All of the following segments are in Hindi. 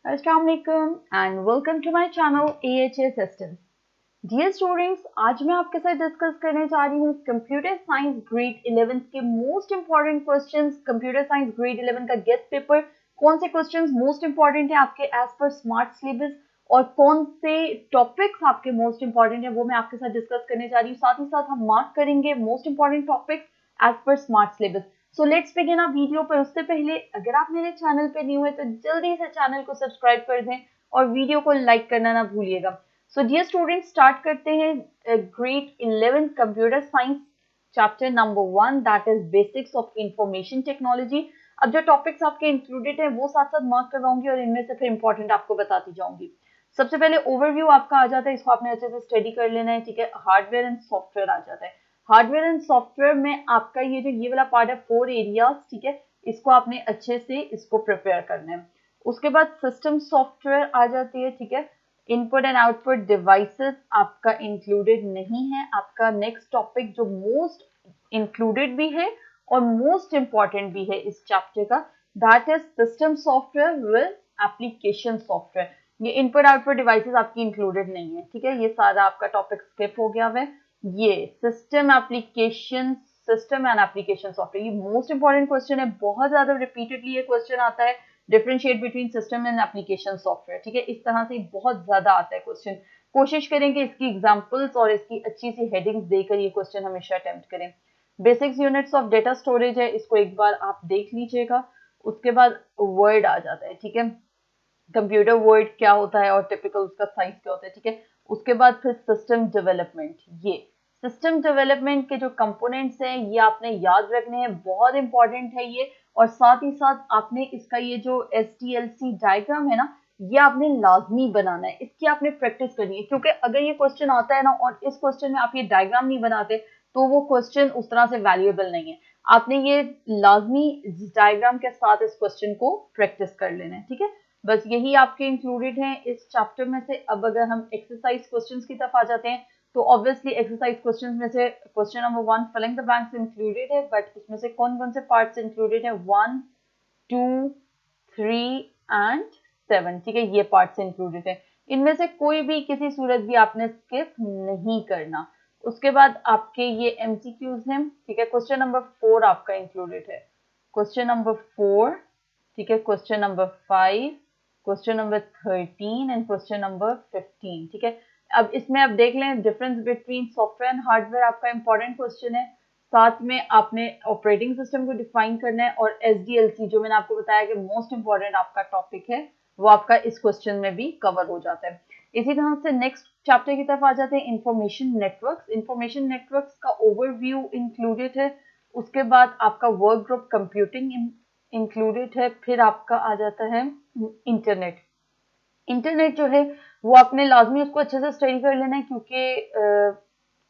Assalamu alaikum and welcome to my channel AHA Systems. Dear students, आज मैं आपके साथ डिस्कस करने जा रही हूँ कंप्यूटर साइंस ग्रेड 11 के most important questions. Computer science grade 11 का गेस्ट पेपर, कौन से क्वेश्चंस मोस्ट इंपॉर्टेंट है आपके एज पर स्मार्ट सिलेबस और कौन से टॉपिक्स आपके मोस्ट इंपॉर्टेंट है, वो मैं आपके साथ डिस्कस करने जा रही हूँ। साथ ही साथ हम मार्क करेंगे most important topics as per smart syllabus. So let's begin a video. पर उससे पहले अगर आप मेरे चैनल पे न्यू है तो जल्दी से चैनल को सब्सक्राइब कर दें और वीडियो को लाइक करना ना भूलिएगा। सो डियर स्टूडेंट्स, स्टार्ट करते हैं grade 11 computer science chapter number 1 that is basics of information technology. अब जो टॉपिक्स आपके इंक्लूडेड है वो साथ साथ मार्क करवाऊंगी और इनमें से फिर इंपॉर्टेंट आपको बताती जाऊंगी। सबसे पहले ओवरव्यू आपका आ जाता है, इसको आपने अच्छे से स्टडी कर लेना है, ठीक है। हार्डवेयर एंड सॉफ्टवेयर आ जाता है। हार्डवेयर एंड सॉफ्टवेयर में आपका ये वाला पार्ट है 4 एरियाज, ठीक है। इसको आपने अच्छे से इसको प्रिपेयर करना है। उसके बाद सिस्टम सॉफ्टवेयर आ जाती है, ठीक है। इनपुट एंड आउटपुट डिवाइसेस आपका इंक्लूडेड नहीं है। आपका नेक्स्ट टॉपिक जो मोस्ट इंक्लूडेड भी है और मोस्ट इंपॉर्टेंट भी है इस चैप्टर का, that is system software with application software. ये इनपुट आउटपुट डिवाइसेस आपकी इंक्लूडेड नहीं है, ठीक है। ये सारा आपका टॉपिक स्किप हो गया है। ये सिस्टम एंड एप्लीकेशन सॉफ्टवेयर, ये मोस्ट इंपॉर्टेंट क्वेश्चन है, बहुत ज्यादा रिपीटेडली ये क्वेश्चन आता है। Differentiate between system and application software, ठीक है। इस तरह से बहुत ज्यादा आता है क्वेश्चन। कोशिश करें कि इसकी एग्जांपल्स और इसकी अच्छी सी हेडिंग्स देकर ये क्वेश्चन हमेशा अटेम्प्ट करें। Basics units of data storage है, इसको एक बार आप देख लीजिएगा। उसके बाद वर्ड आ जाता है, ठीक है। कंप्यूटर वर्ड क्या होता है और टिपिकल उसका साइज क्या होता है, ठीक है। उसके बाद फिर सिस्टम डेवलपमेंट। ये सिस्टम डेवलपमेंट के जो कंपोनेंट्स हैं ये आपने याद रखने हैं, बहुत इंपॉर्टेंट है ये। और साथ ही साथ आपने इसका ये जो SDLC डायग्राम है ना, ये आपने लाजमी बनाना है, इसकी आपने प्रैक्टिस करनी है। क्योंकि अगर ये क्वेश्चन आता है ना और इस क्वेश्चन में आप ये डायग्राम नहीं बनाते तो वो क्वेश्चन उस तरह से वैल्यूएबल नहीं है। आपने ये लाजमी डायग्राम के साथ इस क्वेश्चन को प्रैक्टिस कर लेना है, ठीक है। बस यही आपके इंक्लूडेड हैं इस चैप्टर में से। अब अगर हम एक्सरसाइज क्वेश्चंस की तरफ आ जाते हैं तो ऑब्वियसली एक्सरसाइज क्वेश्चंस में से question number 1 filling the blanks included है, बट इसमें से कौन कौन से पार्ट्स इंक्लूडेड है? 1, 2, 3 एंड 7, ठीक है। ये पार्ट्स इंक्लूडेड है। इनमें से कोई भी किसी सूरत भी आपने स्किप नहीं करना। उसके बाद आपके ये MCQs हैं, ठीक है। क्वेश्चन नंबर 4 आपका इंक्लूडेड है, क्वेश्चन नंबर 4, ठीक है। Question number 5, question number 13 and question number 15, ठीक है। अब इसमें आप देख लें difference between software and hardware, आपका इंपॉर्टेंट क्वेश्चन है। साथ में आपने ऑपरेटिंग सिस्टम को डिफाइन करना है और SDLC जो मैंने आपको बताया कि मोस्ट इंपॉर्टेंट आपका टॉपिक है, वो आपका इस क्वेश्चन में भी कवर हो जाता है। इसी तरह से नेक्स्ट चैप्टर की तरफ आ जाते हैं, इंफॉर्मेशन नेटवर्क्स। इंफॉर्मेशन नेटवर्क्स का ओवरव्यू इंक्लूडेड है। उसके बाद आपका वर्क ग्रुप कंप्यूटिंग इंक्लूडेड है। फिर आपका आ जाता है इंटरनेट। इंटरनेट जो है वो आपने लाजमी उसको अच्छे से स्टडी कर लेना है, क्योंकि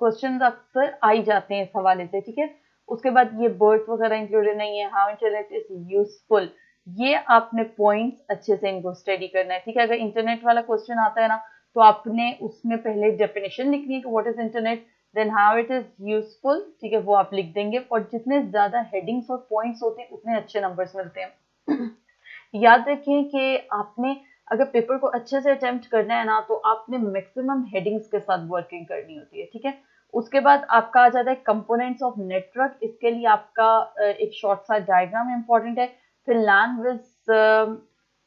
क्वेश्चंस अक्सर आ ही जाते हैं इस हवाले से, ठीक है। उसके बाद ये बर्थ वगैरह इंक्लूडेड नहीं है। हाउ इंटरनेट इज यूजफुल, ये आपने पॉइंट्स अच्छे से इनको स्टडी करना है, ठीक है। अगर इंटरनेट वाला क्वेश्चन आता है ना तो आपने उसमें पहले डेफिनेशन लिखनी है कि what is internet, then how it is useful, ठीक है, वो आप लिख देंगे। और जितने ज्यादा हेडिंग्स और पॉइंट्स होते हैं उतने अच्छे नंबर्स मिलते हैं। याद रखें कि आपने अगर पेपर को अच्छे से अटेम्प्ट करना है ना तो आपने मैक्सिमम हेडिंग्स के साथ वर्किंग करनी होती है, ठीक है। उसके बाद आपका आ जाता है कंपोनेंट्स ऑफ नेटवर्क। इसके लिए आपका एक शॉर्ट सा डायग्राम इंपॉर्टेंट है। फिर लैन विद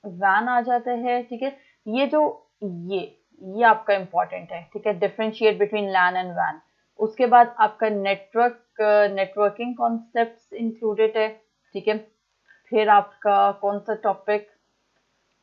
वैन आ जाता है, ठीक है। ये जो ये आपका इंपॉर्टेंट है, ठीक है, डिफरेंशिएट बिटवीन लैन एंड वैन। उसके बाद आपका नेटवर्किंग कॉन्सेप्ट्स इंक्लूडेड है, ठीक है। फिर आपका कौन सा टॉपिक,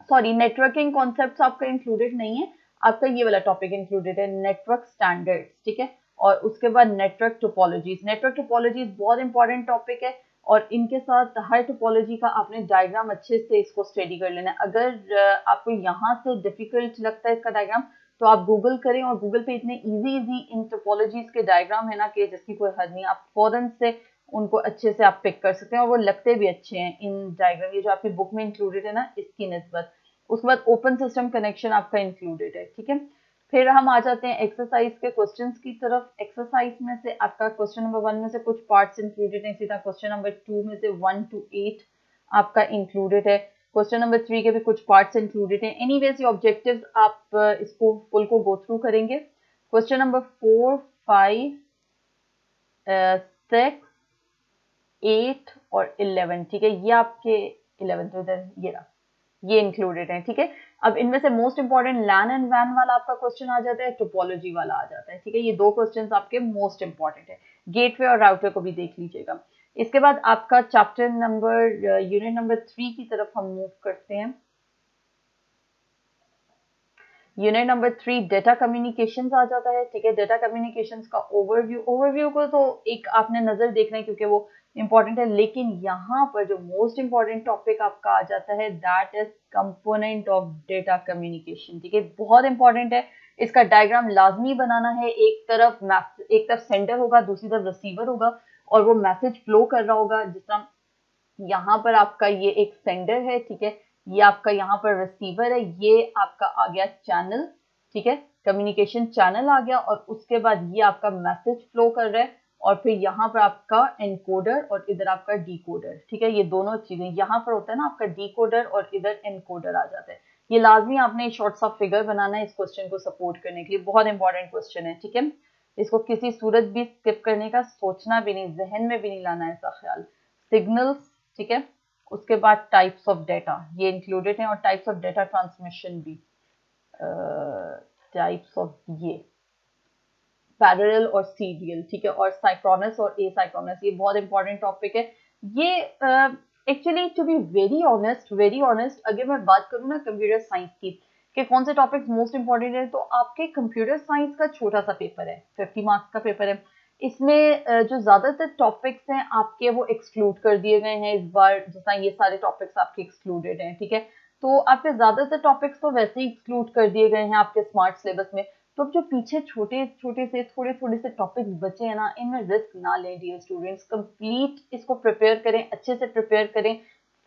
सॉरी, नेटवर्किंग कॉन्सेप्ट्स आपका इंक्लूडेड नहीं है, आपका ये वाला टॉपिक इंक्लूडेड है, नेटवर्क स्टैंडर्ड्स, ठीक है। और उसके बाद नेटवर्क टोपोलॉजीज। नेटवर्क टोपोलॉजीज बहुत इंपॉर्टेंट टॉपिक है और इनके साथ हर टोपोलॉजी का आपने डायग्राम अच्छे से इसको स्टडी कर लेना है। अगर आपको यहाँ से डिफिकल्ट लगता है इसका डायग्राम तो आप गूगल करें, और गूगल पे इतने इजी इन टोपोलॉजीज के डायग्राम है ना कि जिसकी कोई हद नहीं, आप फौरन से उनको अच्छे से आप पिक कर सकते हैं और वो लगते भी अच्छे हैं इन डायग्राम, ये जो आपकी बुक में इंक्लूडेड है ना इसकी निस्बत। उसके बाद ओपन सिस्टम कनेक्शन आपका इंक्लूडेड है, ठीक है। फिर हम आ जाते हैं एक्सरसाइज के क्वेश्चंस की तरफ। एक्सरसाइज में से आपका क्वेश्चन नंबर 1 में से कुछ पार्ट्स इंक्लूडेड है, सीधा क्वेश्चन नंबर 2 में से 1 to 8 आपका इंक्लूडेड है। क्वेश्चन नंबर 3 के भी कुछ पार्ट्स इंक्लूडेड हैं। एनीवेज ये ऑब्जेक्टिव्स आप इसको फुल को गो थ्रू करेंगे। क्वेश्चन नंबर 4, 5, 6, 8 और 11, ठीक है, ये आपके 11 तो इधर ये इंक्लूडेड है, ठीक है। अब इनमें से मोस्ट इंपॉर्टेंट लैन एंड वैन वाला आपका क्वेश्चन आ जाता है, टोपोलॉजी वाला आ जाता है, ठीक है। ये दो क्वेश्चंस आपके मोस्ट इंपॉर्टेंट है। गेटवे और राउटर को भी देख लीजिएगा। इसके बाद आपका चैप्टर नंबर यूनिट नंबर 3 की तरफ हम मूव करते हैं। यूनिट नंबर 3 डेटा कम्युनिकेशंस आ जाता है, ठीक है। डेटा कम्युनिकेशंस का ओवरव्यू को तो एक आपने नजर देखना है क्योंकि वो इंपॉर्टेंट है, लेकिन यहाँ पर जो मोस्ट इंपॉर्टेंट टॉपिक आपका आ जाता है that is component of data communication, ठीक है। बहुत इंपॉर्टेंट है, इसका डायग्राम लाजमी बनाना है। एक तरफ सेंडर होगा, दूसरी तरफ रिसीवर होगा और वो मैसेज फ्लो कर रहा होगा। जिस तरह यहाँ पर आपका ये एक सेंडर है, ठीक है, ये आपका यहाँ पर रिसीवर है, ये आपका आ गया चैनल, ठीक है, कम्युनिकेशन चैनल आ गया और उसके बाद ये आपका मैसेज फ्लो कर रहा है और फिर यहाँ पर आपका एनकोडर और इधर आपका डिकोडर, ठीक है। ये दोनों चीजें यहाँ पर होता है ना आपका डिकोडर और इधर एनकोडर आ जाता है। ये लाजमी आपने शॉर्ट सा फिगर बनाना है इस क्वेश्चन को सपोर्ट करने के लिए। बहुत इंपॉर्टेंट क्वेश्चन है, ठीक है। इसको किसी सूरत भी स्किप करने का सोचना भी नहीं, जहन में भी नहीं लाना ऐसा ख्याल। सिग्नल्स, ठीक है, उसके बाद टाइप्स ऑफ डाटा ये इंक्लूडेड है और टाइप्स ऑफ डाटा ट्रांसमिशन भी, टाइप्स ऑफ ये पैरेलल और सीरियल, ठीक है, और साइक्रोनस और एसाइक्रोनस, ये बहुत इंपॉर्टेंट टॉपिक है। ये actually to be very honest अगर मैं बात करूँ ना कंप्यूटर साइंस की कि कौन से टॉपिक्स मोस्ट इंपॉर्टेंट है, तो आपके कंप्यूटर साइंस का छोटा सा पेपर है, 50 मार्क्स का पेपर है। इसमें जो ज्यादातर टॉपिक्स हैं आपके वो एक्सक्लूड कर दिए गए हैं इस बार, जैसा ये सारे टॉपिक्स आपके एक्सक्लूडेड हैं, ठीक है। तो आपके ज्यादातर टॉपिक्स तो वैसे ही एक्सक्लूड कर दिए गए हैं आपके स्मार्ट सिलेबस में। तो अब जो पीछे छोटे छोटे से थोड़े से टॉपिक्स बचे हैं ना, इनमें रिस्क ना लें डियर स्टूडेंट्स। कंप्लीट इसको प्रिपेयर करें, अच्छे से प्रिपेयर करें,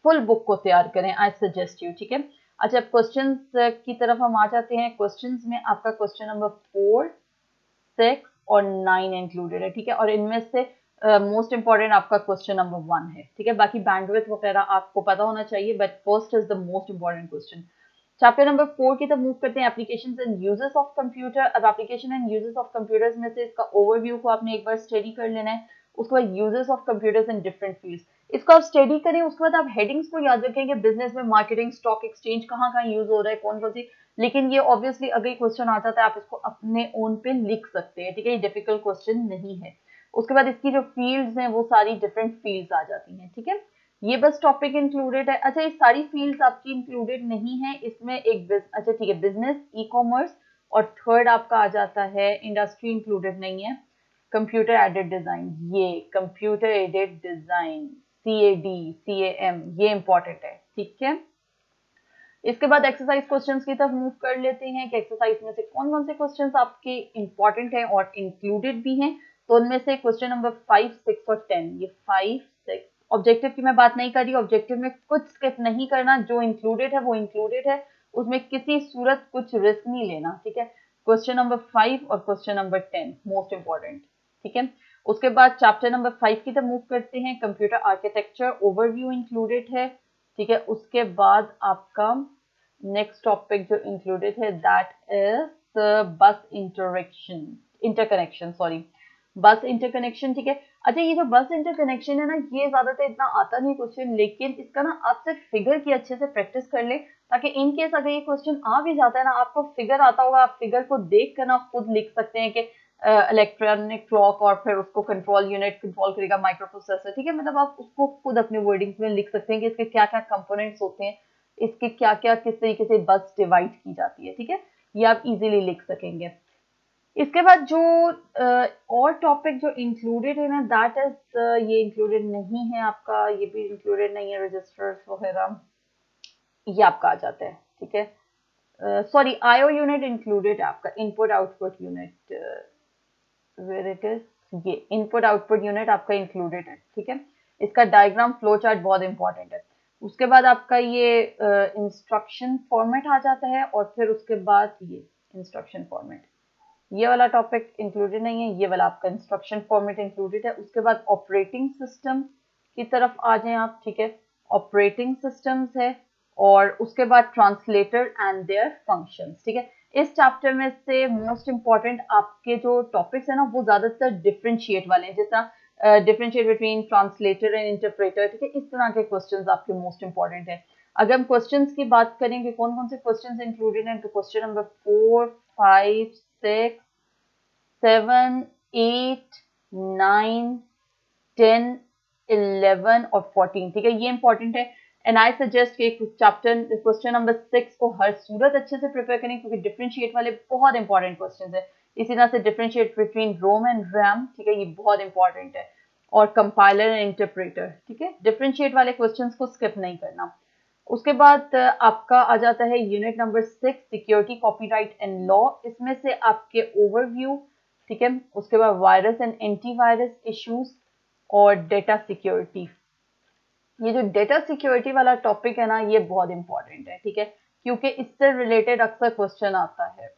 फुल बुक को तैयार करें, आई सजेस्ट यू, ठीक है। अच्छा, क्वेश्चंस की तरफ हम आ जाते हैं। क्वेश्चंस में आपका क्वेश्चन नंबर 4, 6 और 9 इंक्लूडेड है, ठीक है, और इनमें से मोस्ट इंपॉर्टेंट आपका क्वेश्चन नंबर 1 है, ठीक है। बाकी बैंडविड्थ वगैरह आपको पता होना चाहिए, but first is the most important question. Chapter number 4 की तरफ मूव करते हैं, applications and uses of computer. अब application and uses of computers में से इसका ओवरव्यू को आपने एक बार स्टडी कर लेना है। उसके बाद uses of computers in different fields, इसको आप स्टडी करें। उसके बाद आप हेडिंग्स को याद रखेंगे, बिजनेस में, मार्केटिंग, स्टॉक एक्सचेंज, कहाँ कहाँ यूज हो रहा है, कौन कौन सी। लेकिन ये ऑब्वियसली अगर क्वेश्चन आ जाता है आप इसको अपने ओन पे लिख सकते हैं, ठीक है, ये डिफिकल्ट क्वेश्चन नहीं है। उसके बाद इसकी जो फील्ड्स हैं वो सारी डिफरेंट फील्ड्स आ जाती हैं, ठीक है। ये बस टॉपिक इंक्लूडेड है। अच्छा, ये सारी फील्ड्स आपकी इंक्लूडेड नहीं है इसमें, अच्छा ठीक है, बिजनेस, ई कॉमर्स और थर्ड आपका आ जाता है इंडस्ट्री, इंक्लूडेड नहीं है। कंप्यूटर एडेड डिजाइन, ये कंप्यूटर एडेड डिजाइन, CAM, ये इंपॉर्टेंट है, ठीक है। इसके बाद एक्सरसाइज क्वेश्चंस की तरफ मूव कर लेते हैं कि एक्सरसाइज में से कौन कौन से क्वेश्चंस आपके इंपॉर्टेंट हैं और इंक्लूडेड भी हैं। तो उनमें से क्वेश्चन नंबर 5, 6 और 10, ये 5, 6 ऑब्जेक्टिव की मैं बात नहीं कर रही, ऑब्जेक्टिव में कुछ स्किप नहीं करना, जो इंक्लूडेड है वो इंक्लूडेड है, उसमें किसी सूरत कुछ रिस्क नहीं लेना, ठीक है। क्वेश्चन नंबर 5 और क्वेश्चन नंबर 10 मोस्ट इंपॉर्टेंट, ठीक है। उसके बाद चैप्टर नंबर 5 की तरफ मूव करते हैं, कंप्यूटर आर्किटेक्चर ओवरव्यू इंक्लूडेड है, ठीक है। उसके बाद आपका नेक्स्ट टॉपिक जो इंक्लूडेड है दैट इज बस इंटरकनेक्शन, बस इंटरकनेक्शन, ठीक है। अच्छा, ये जो बस इंटरकनेक्शन है ना, ये ज्यादातर इतना आता नहीं क्वेश्चन, लेकिन इसका ना आप सिर्फ फिगर की अच्छे से प्रैक्टिस कर ले, ताकि इन केस अगर ये क्वेश्चन आ भी जाता है ना, आपको फिगर आता होगा, आप फिगर को देख कर ना खुद लिख सकते हैं कि इलेक्ट्रॉनिक क्लॉक और फिर उसको कंट्रोल यूनिट कंट्रोल करेगा माइक्रो प्रोसेसर, ठीक है। मतलब आप उसको खुद अपने वर्डिंग्स में लिख सकते हैं कि इसके क्या क्या कंपोनेंट्स होते हैं, इसके क्या क्या किस तरीके से बस डिवाइड की जाती है, ठीक है, ये आप इजीली लिख सकेंगे। इसके बाद जो और टॉपिक जो इंक्लूडेड है ना दैट इज ये इंक्लूडेड नहीं है आपका, ये भी इंक्लूडेड नहीं है, रजिस्टर्स वगैरह ये आपका आ जाता है, ठीक है। सॉरी, IO यूनिट इंक्लूडेड है आपका, input output unit, where it is, ये इनपुट आउटपुट यूनिट आपका इंक्लूडेड है, ठीक है। इसका डायग्राम फ्लो चार्ट बहुत इंपॉर्टेंट है। उसके बाद आपका ये इंस्ट्रक्शन फॉर्मेट आ जाता है और फिर उसके बाद ये इंस्ट्रक्शन फॉर्मेट, ये वाला टॉपिक इंक्लूडेड नहीं है, ये वाला आपका इंस्ट्रक्शन फॉर्मेट इंक्लूडेड है। उसके बाद ऑपरेटिंग सिस्टम की तरफ आ जाएं आप, ठीक है, ऑपरेटिंग सिस्टम्स है और उसके बाद ट्रांसलेटर एंड देयर फंक्शंस। ठीक है, इस चैप्टर में से मोस्ट इंपॉर्टेंट आपके जो टॉपिक्स है ना वो ज्यादातर डिफरेंशिएट वाले हैं, जैसा differentiate between translator and interpreter. ठीक है, इस तरह के क्वेश्चंस आपके मोस्ट इंपॉर्टेंट है। अगर हम क्वेश्चंस की बात करें कि कौन कौन से क्वेश्चंस इंक्लूडेड हैं, तो क्वेश्चन नंबर 4, 5, 6, 7, 8, 9, 10, 11 और 14। ठीक है, ये इंपॉर्टेंट है। एंड आई सजेस्ट कि चैप्टर क्वेश्चन नंबर 6 को हर सूरत अच्छे से प्रिपेयर करें, क्योंकि डिफरेंशिएट वाले बहुत इंपॉर्टेंट क्वेश्चन है। इसी तरह से differentiate between ROM and RAM, ठीक है, ये बहुत इंपॉर्टेंट है। और कंपाइलर एंड इंटरप्रेटर, ठीक है, डिफरेंशिएट वाले क्वेश्चंस को स्किप नहीं करना। उसके बाद आपका आ जाता है unit number 6, security, copyright and law. इसमें से आपके ओवरव्यू, ठीक है, उसके बाद वायरस एंड एंटीवायरस इश्यूज और डेटा सिक्योरिटी। ये जो डेटा सिक्योरिटी वाला टॉपिक है ना, ये बहुत इंपॉर्टेंट है। ठीक है, क्योंकि इससे रिलेटेड अक्सर क्वेश्चन आता है।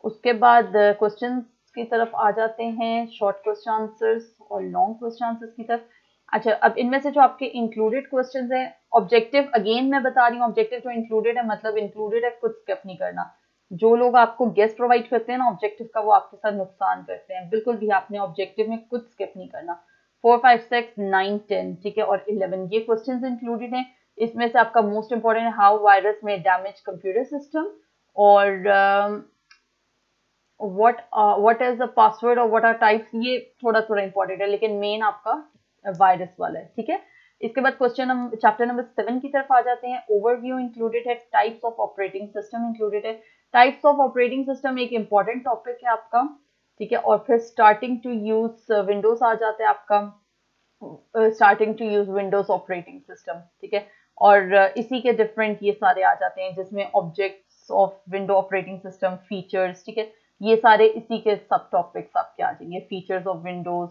उसके बाद क्वेश्चन की तरफ आ जाते हैं, शॉर्ट क्वेश्चन आंसर्स और लॉन्ग क्वेश्चन आंसर्स की तरफ। अच्छा, अब इनमें से जो आपके इंक्लूडेड क्वेश्चंस हैं, ऑब्जेक्टिव अगेन मैं बता रही हूँ, ऑब्जेक्टिव जो इंक्लूडेड है मतलब इंक्लूडेड है, कुछ स्किप नहीं करना। जो लोग आपको गेस्ट प्रोवाइड करते हैं ना ऑब्जेक्टिव का, वो आपके साथ नुकसान करते हैं। बिल्कुल भी आपने ऑब्जेक्टिव में कुछ स्किप नहीं करना। 4, 5, 6, 9, 10, ठीक है, और 11 ये क्वेश्चंस इंक्लूडेड हैं। इसमें से आपका मोस्ट इंपॉर्टेंट है हाउ वायरस में डैमेज कंप्यूटर सिस्टम, और व्हाट इज द पासवर्ड और व्हाट आर टाइप्स, ये थोड़ा थोड़ा इंपॉर्टेंट है, लेकिन मेन आपका वायरस वाला है। ठीक है, इसके बाद क्वेश्चन चैप्टर नंबर 7 की तरफ आ जाते हैं। ओवरव्यू इंक्लूडेड है, types of operating system included है। टाइप्स ऑफ ऑपरेटिंग सिस्टम एक इंपॉर्टेंट टॉपिक है आपका। ठीक है, और फिर स्टार्टिंग टू यूज विंडोज आ जाता है आपका, starting to use Windows operating system. ठीक है, और इसी के डिफरेंट ये सारे आ जाते हैं, जिसमें objects of window operating system, features, ठीक है, ये सारे इसी के सब टॉपिक्स आपके आ जाएंगे, फीचर्स ऑफ विंडोज।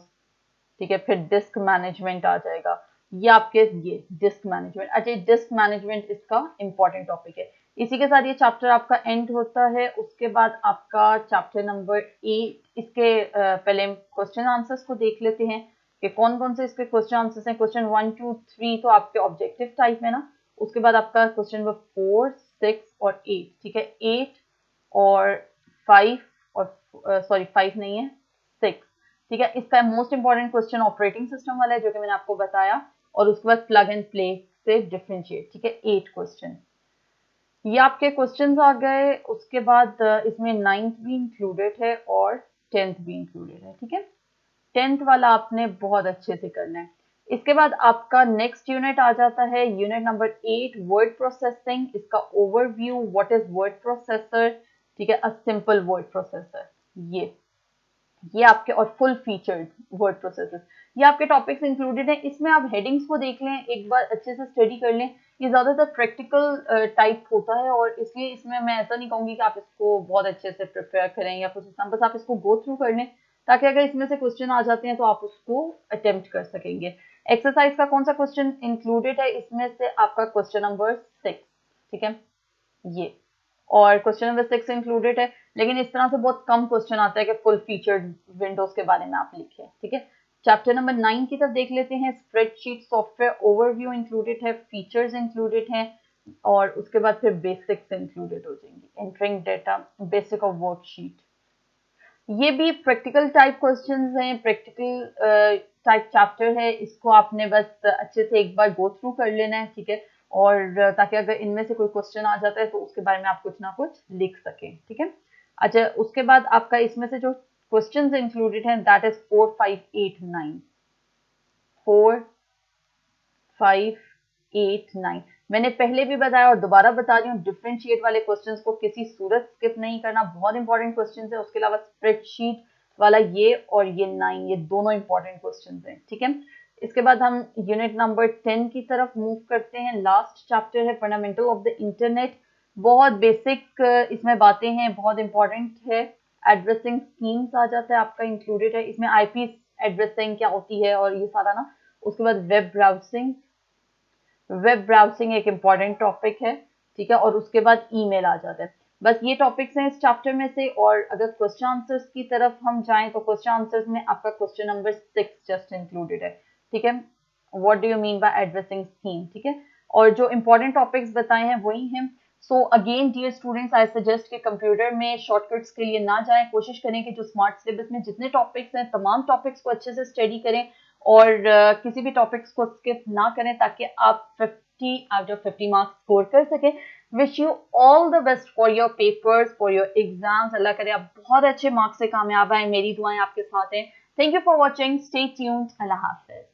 ठीक है, फिर डिस्क मैनेजमेंट आ जाएगा, ये आपके ये डिस्क मैनेजमेंट। अच्छा, डिस्क मैनेजमेंट इसका इंपॉर्टेंट टॉपिक है। इसी के साथ ये चैप्टर आपका एंड होता है। उसके बाद आपका चैप्टर नंबर 8, इसके पहले क्वेश्चन आंसर्स को देख लेते हैं कि कौन कौन से इसके क्वेश्चन आंसर्स हैं। क्वेश्चन 1, 2, 3 तो आपके ऑब्जेक्टिव टाइप है ना। उसके बाद आपका क्वेश्चन नंबर 4, 6 और 8, ठीक है, 8 और 5 और सॉरी 5 नहीं है, 6। ठीक है, इसका most important question operating system वाला है, जो कि मैंने आपको बताया। और उसके बाद प्लग एंड प्ले से डिफरेंशिएट। ठीक है, 8 क्वेश्चन ये आपके क्वेश्चंस आ गए। उसके बाद इसमें 9th भी इंक्लूडेड है और 10th भी इंक्लूडेड है। ठीक है, 10th वाला आपने बहुत अच्छे से करना है। इसके बाद आपका नेक्स्ट यूनिट आ जाता है, यूनिट नंबर 8, वर्ड प्रोसेसिंग। इसका overview, what is word processor, ठीक है, अ सिंपल वर्ड प्रोसेसर, ये आपके, और फुल फीचर्ड वर्ड प्रोसेसर, ये आपके टॉपिक्स इंक्लूडेड हैं। इसमें आप हेडिंग्स को देख लें, एक बार अच्छे से स्टडी कर लें। ये ज्यादातर प्रैक्टिकल टाइप होता है, और इसलिए इसमें मैं ऐसा नहीं कहूंगी कि आप इसको बहुत अच्छे से प्रिपेयर करें या कुछ इतना, बस आप इसको गो थ्रू कर लें, ताकि अगर इसमें से क्वेश्चन आ जाते हैं तो आप उसको अटेम्प्ट कर सकेंगे। एक्सरसाइज का कौन सा क्वेश्चन इंक्लूडेड है, इसमें से आपका क्वेश्चन नंबर 6, ठीक है, ये, और क्वेश्चन नंबर 6 इंक्लूडेड है। लेकिन इस तरह से बहुत कम क्वेश्चन आता है कि फुल फीचर्ड विंडोज के बारे में आप लिखें। ठीक है, चैप्टर नंबर 9 की तरफ देख लेते हैं। स्प्रेडशीट सॉफ्टवेयर ओवरव्यू इंक्लूडेड है, फीचर्स इंक्लूडेड हैं, और उसके बाद फिर बेसिक्स इंक्लूडेड हो जाएंगी, entering data, basic of worksheet. ये भी प्रैक्टिकल टाइप क्वेश्चंस हैं, प्रैक्टिकल टाइप चैप्टर है। इसको आपने बस अच्छे से एक बार गो थ्रू कर लेना है। ठीक है, और ताकि अगर इनमें से कोई क्वेश्चन आ जाता है तो उसके बारे में आप कुछ ना कुछ लिख सकें। ठीक है, अच्छा, उसके बाद आपका इसमें से जो क्वेश्चंस इंक्लूडेड हैं, दैट इज 4, 5, 8, 9, 4, 5, 8, 9। मैंने पहले भी बताया और दोबारा बता रही हूँ, डिफरेंशिएट वाले क्वेश्चंस को किसी सूरत स्किप नहीं करना, बहुत इंपॉर्टेंट क्वेश्चंस है। उसके अलावा स्प्रेडशीट वाला ये और ये 9, ये दोनों इंपॉर्टेंट क्वेश्चंस हैं। ठीक है, इसके बाद हम यूनिट नंबर 10 की तरफ मूव करते हैं। लास्ट चैप्टर है फंडामेंटल ऑफ द इंटरनेट। बहुत बेसिक इसमें बातें हैं, बहुत इंपॉर्टेंट है। एड्रेसिंग स्कीम्स आ जाता है आपका, इंक्लूडेड है इसमें। आईपी एड्रेसिंग क्या होती है और ये सारा ना। उसके बाद वेब ब्राउजिंग, वेब ब्राउजिंग एक इम्पॉर्टेंट टॉपिक है। ठीक है, और उसके बाद ईमेल आ जाता है। बस ये टॉपिक्स हैं इस चैप्टर में से। और अगर क्वेश्चन आंसर्स की तरफ हम जाएं तो क्वेश्चन आंसर्स में आपका क्वेश्चन नंबर 6 जस्ट इंक्लूडेड है। ठीक है, what do you mean by addressing scheme. ठीक है, और जो इम्पोर्टेंट टॉपिक्स बताए हैं वही हैं। So again dear students, I suggest कि कंप्यूटर में शॉर्टकट्स के लिए ना जाएं, कोशिश करें कि जो स्मार्ट सिलेबस में जितने टॉपिक्स हैं तमाम टॉपिक्स को अच्छे से स्टडी करें और किसी भी टॉपिक्स को स्किप ना करें ताकि आप 50 आउट ऑफ 50 मार्क्स स्कोर कर सकें। Wish you all the best for your papers, for your exams. अल्लाह करे आप बहुत अच्छे मार्क्स से कामयाब आए, मेरी दुआएं आपके साथ हैं। Thank you for watching, stay tuned, Allah Hafiz.